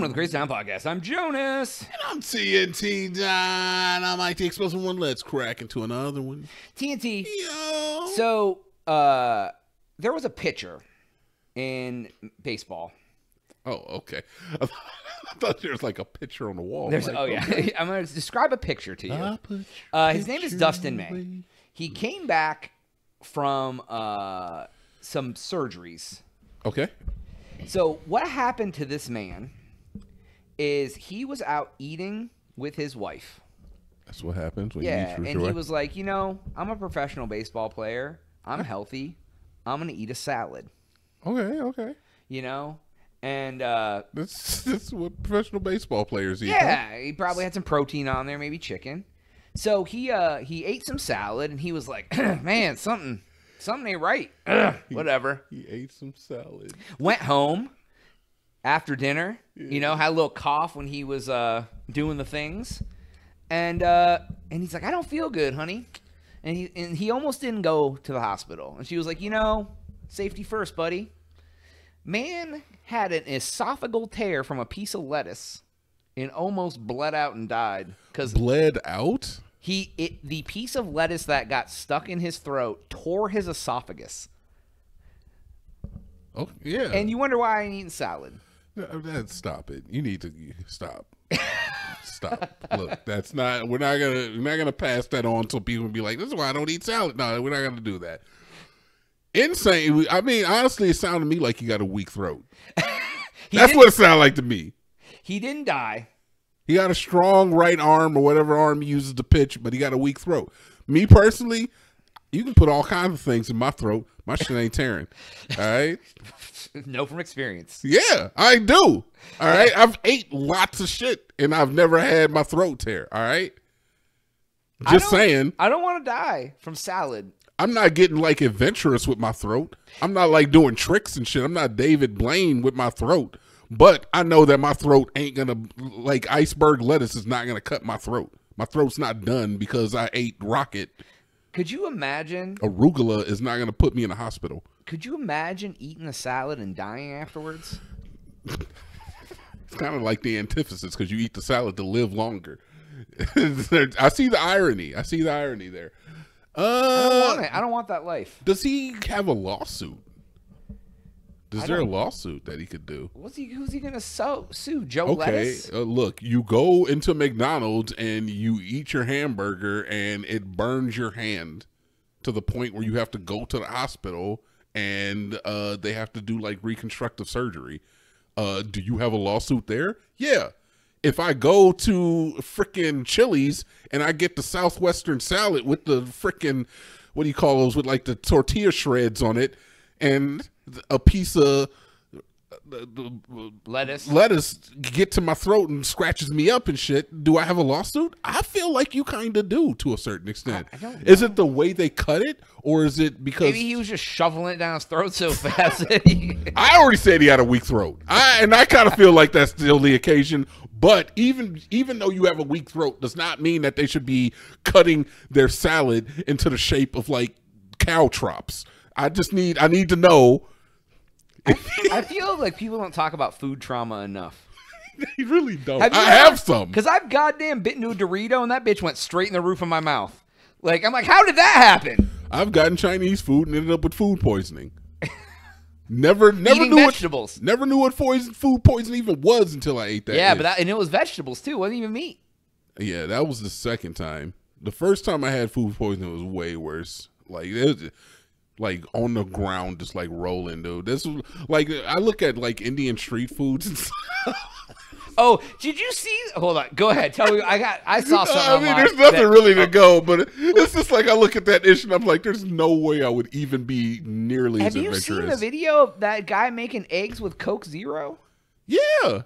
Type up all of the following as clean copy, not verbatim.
Welcome to the Crazy Town Podcast. I'm Jonas. And I'm TNT John. I'm Mike the Explosive One. Let's crack into another one. TNT. Yo. So, there was a pitcher in baseball. Oh, okay. I thought there was like a picture on the wall. There's, like, oh, yeah. okay. I'm going to describe a picture to you. His name is Dustin May. He came back from some surgeries. Okay. So, what happened to this man is he was out eating with his wife. That's what happens when you Yeah, eat with and your he wife. was like, you know, I'm a professional baseball player. I'm healthy. I'm going to eat a salad. Okay. You know? And, That's what professional baseball players eat. yeah, he probably had some protein on there, maybe chicken. So he ate some salad, and he was like, man, something ain't right. Whatever. He ate some salad. Went home after dinner, you know, had a little cough when he was doing the things. And he's like, I don't feel good, honey. And he almost didn't go to the hospital. And she was like, you know, safety first, buddy. Man had an esophageal tear from a piece of lettuce and almost bled out and died. Because Bled out? the piece of lettuce that got stuck in his throat tore his esophagus. Oh, yeah. And you wonder why I ain't eating salad. Stop it. You need to stop. Stop. Look, that's not. We're not gonna pass that on so people can be like, "This is why I don't eat salad." No, we're not gonna do that. Insane. I mean, honestly, it sounded to me like you got a weak throat. That's what it sounded like to me. He didn't die. He got a strong right arm or whatever arm he uses to pitch, but he got a weak throat. Me personally, you can put all kinds of things in my throat. My shit ain't tearing. All right. Know from experience. Yeah, I do. All right. I've ate lots of shit and I've never had my throat tear. All right. Just saying. I don't want to die from salad. I'm not getting like adventurous with my throat. I'm not like doing tricks and shit. I'm not David Blaine with my throat. But I know that my throat ain't gonna, like, iceberg lettuce is not gonna cut my throat. My throat's not done because I ate rocket. Could you imagine? Arugula is not gonna put me in a hospital. Could you imagine eating a salad and dying afterwards? It's kind of like the antithesis because you eat the salad to live longer. I see the irony. I see the irony there. I don't want it. I don't want that life. Does he have a lawsuit? Is there a lawsuit that he could do? Who's he gonna sue? Joe Okay, Lettuce? Look, you go into McDonald's and you eat your hamburger and it burns your hand to the point where you have to go to the hospital and they have to do like reconstructive surgery. Do you have a lawsuit there? Yeah. If I go to frickin' Chili's and I get the Southwestern salad with the frickin', what do you call those, with like the tortilla shreds on it and a piece of lettuce get to my throat and scratches me up and shit, do I have a lawsuit? I feel like you kind of do to a certain extent. I don't know. Is it the way they cut it or is it because Maybe he was just shoveling it down his throat so fast that I already said he had a weak throat. I kind of feel like that's still the occasion. But even though you have a weak throat does not mean that they should be cutting their salad into the shape of like cow trops. I need to know. I feel like people don't talk about food trauma enough. They really don't. Have you I ever- have some. Because I've goddamn bit into a Dorito and that bitch went straight in the roof of my mouth. Like, I'm like, how did that happen? I've gotten Chinese food and ended up with food poisoning. Never Eating knew vegetables. Never knew what food poisoning even was until I ate that. Yeah, ish. and it was vegetables too. It wasn't even meat. Yeah, that was the second time. The first time I had food poisoning was way worse. Like it was like on the ground, just like rolling, dude. This was like I look at like Indian street foods and stuff. Oh, did you see? Hold on, go ahead. Tell me. I saw something. I mean, online there's nothing that- really to go, but it's just like I look at that dish and I'm like, there's no way I would even be nearly as Have you adventurous. seen the video of that guy making eggs with Coke Zero? Yeah,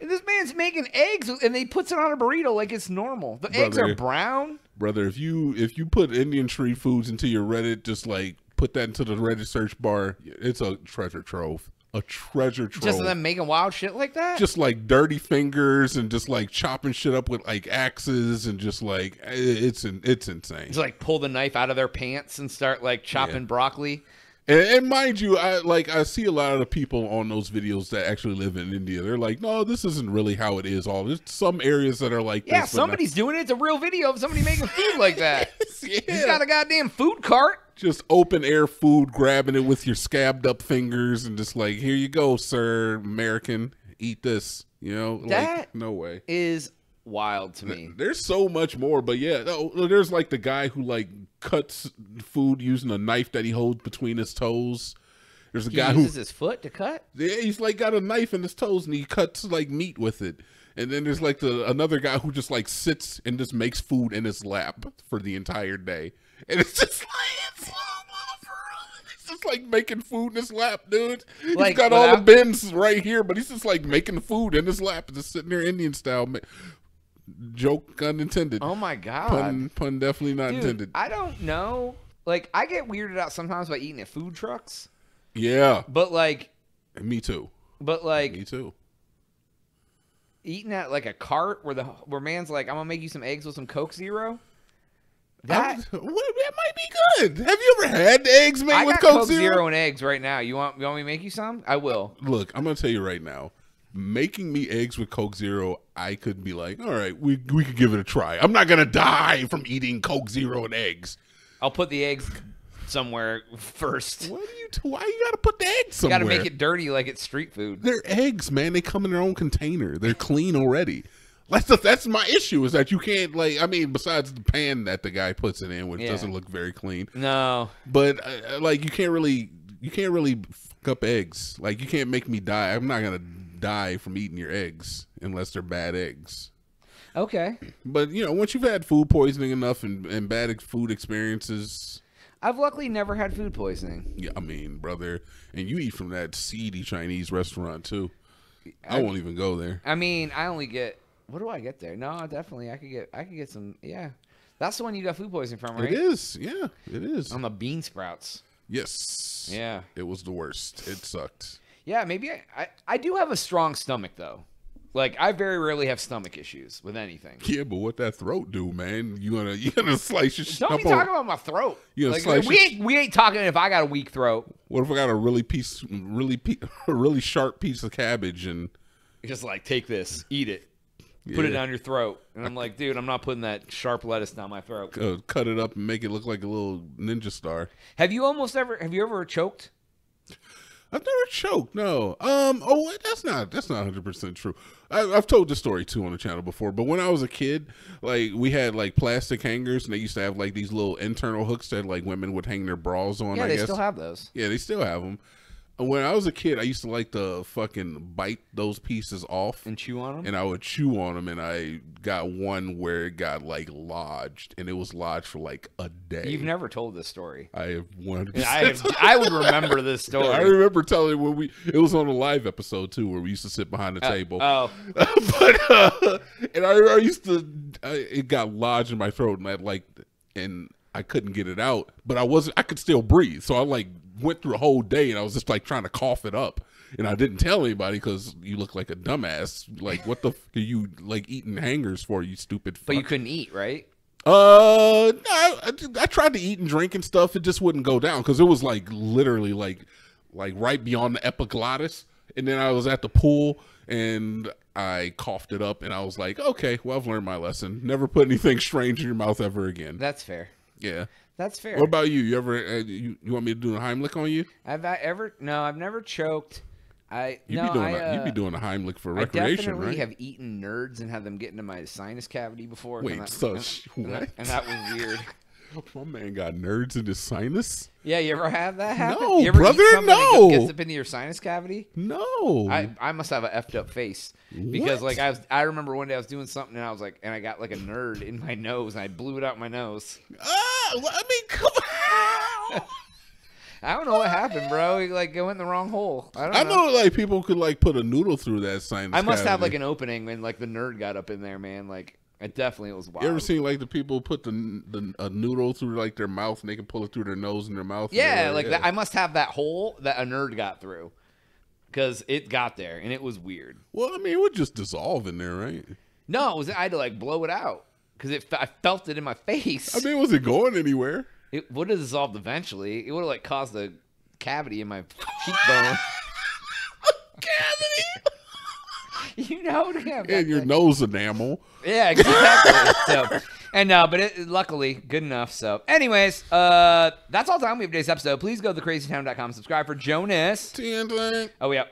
And this man's making eggs and he puts it on a burrito like it's normal. The eggs are brown. brother. If you put Indian street foods into your Reddit, just like put that into the Reddit search bar, it's a treasure trove. A treasure trove. Just them making wild shit like that? Just like dirty fingers and just like chopping shit up with like axes and just like it's insane. Just like pull the knife out of their pants and start like chopping broccoli. And mind you, I see a lot of the people on those videos that actually live in India. They're like, no, this isn't really how it is. There's some areas that are like Yeah, this. somebody's doing it. It's a real video of somebody making food like that. Yeah. He's got a goddamn food cart. Just open air food, grabbing it with your scabbed up fingers, and just like, here you go, sir, American, eat this. You know, That like, no way. Is wild to me. There's so much more, but yeah, there's like the guy who like cuts food using a knife that he holds between his toes. There's a guy who uses his foot to cut. Yeah, he's like got a knife in his toes and he cuts like meat with it. And then there's like another guy who just like sits and just makes food in his lap for the entire day. And it's just like he's just like making food in his lap, dude. Like, he's got all the bins right here, but he's just like making food in his lap, just sitting there Indian style. Joke unintended. Oh my god. Pun definitely not Dude, intended. I don't know. Like, I get weirded out sometimes by eating at food trucks. Yeah. But like, Me too. But like, Me too. Eating at like a cart where man's like, I'm gonna make you some eggs with some Coke Zero. That might be good. Have you ever had eggs made with Coke Zero and eggs right now. You want me to make you some? I will. Look, I'm gonna tell you right now. Making me eggs with Coke Zero, I could be like, all right, we could give it a try. I'm not gonna die from eating Coke Zero and eggs. I'll put the eggs somewhere first. Why you gotta put the eggs somewhere? You gotta make it dirty like it's street food. They're eggs, man. They come in their own container. They're clean already. That's my issue, is that you can't, like, I mean, besides the pan that the guy puts it in, which doesn't look very clean. No. But like, you can't really fuck up eggs. Like, you can't make me die. I'm not gonna die from eating your eggs unless they're bad eggs. Okay. But you know, once you've had food poisoning enough and bad food experiences, I've luckily never had food poisoning. yeah, I mean, brother, and you eat from that seedy Chinese restaurant too. I won't even go there. I mean, I only get, what do I get there? No, definitely I could get some. Yeah, that's the one you got food poisoning from, right? It is, yeah, it is. On the bean sprouts. Yes. Yeah. It was the worst. It sucked. Yeah, maybe I do have a strong stomach though. Like, I very rarely have stomach issues with anything. Yeah, but what that throat do, man? You gonna slice your shit Don't be talking about my throat. You gonna like, slice we ain't talking if I got a weak throat. What if I got a really sharp piece of cabbage and just like, take this, eat it, put it down your throat, and I'm like, dude, I'm not putting that sharp lettuce down my throat. Cut it up and make it look like a little ninja star. Have you ever choked? I've never choked. No. Oh, that's not 100% true. I've told this story too on the channel before. But when I was a kid, like, we had like plastic hangers, and they used to have like these little internal hooks that like women would hang their bras on. Yeah, I they guess. still have those. Yeah, they still have them. When I was a kid, I used to like to fucking bite those pieces off and chew on them. And I would chew on them, and I got one where it got like lodged, and it was lodged for like a day. You've never told this story. I have 100%. I would remember this story. I remember telling it when it was on a live episode too, where we used to sit behind the table. Oh, but and I used to, it got lodged in my throat, and I couldn't get it out, but I could still breathe. So I like went through a whole day, and I was just like trying to cough it up, and I didn't tell anybody because you look like a dumbass. Like, what the f are you like eating hangers for, you stupid fuck? But you couldn't eat, right? No, I tried to eat and drink and stuff. It just wouldn't go down because it was like literally like right beyond the epiglottis. And then I was at the pool and I coughed it up, and I was like, okay, well, I've learned my lesson. Never put anything strange in your mouth ever again. That's fair. Yeah. That's fair. What about you? You ever you want me to do a Heimlich on you? No, I've never choked. You'd be doing a Heimlich for recreation, I definitely right? have eaten nerds and had them get into my sinus cavity before. Wait, and what? And that was weird. My man got nerds in his sinus? Yeah, you ever have that happen? No, you ever brother, eat something no. that gets up into your sinus cavity? No. I must have an effed up face because like I remember one day I was doing something and I got like a nerd in my nose and I blew it out my nose. I mean, come on. I don't know what happened, bro. It like went in the wrong hole. I know like people could like put a noodle through that sinus. I must cavity. have like an opening and like the nerd got up in there, man. Like it was wild. You ever seen like the people put a noodle through like their mouth and they can pull it through their nose and their mouth? Yeah, like that. I must have that hole that a nerd got through because it got there and it was weird. Well, I mean, it would just dissolve in there, right? No, I had to like blow it out because I felt it in my face. I mean, was it going anywhere? It would have dissolved eventually. It would have like caused a cavity in my cheekbone. Cavity. You know, yeah, And your nose enamel. Yeah, exactly. So, and but luckily good enough. So, anyways, that's all the time we have for today's episode. Please go to thecrazytown.com, subscribe for Jonas. TNT. Oh, yeah.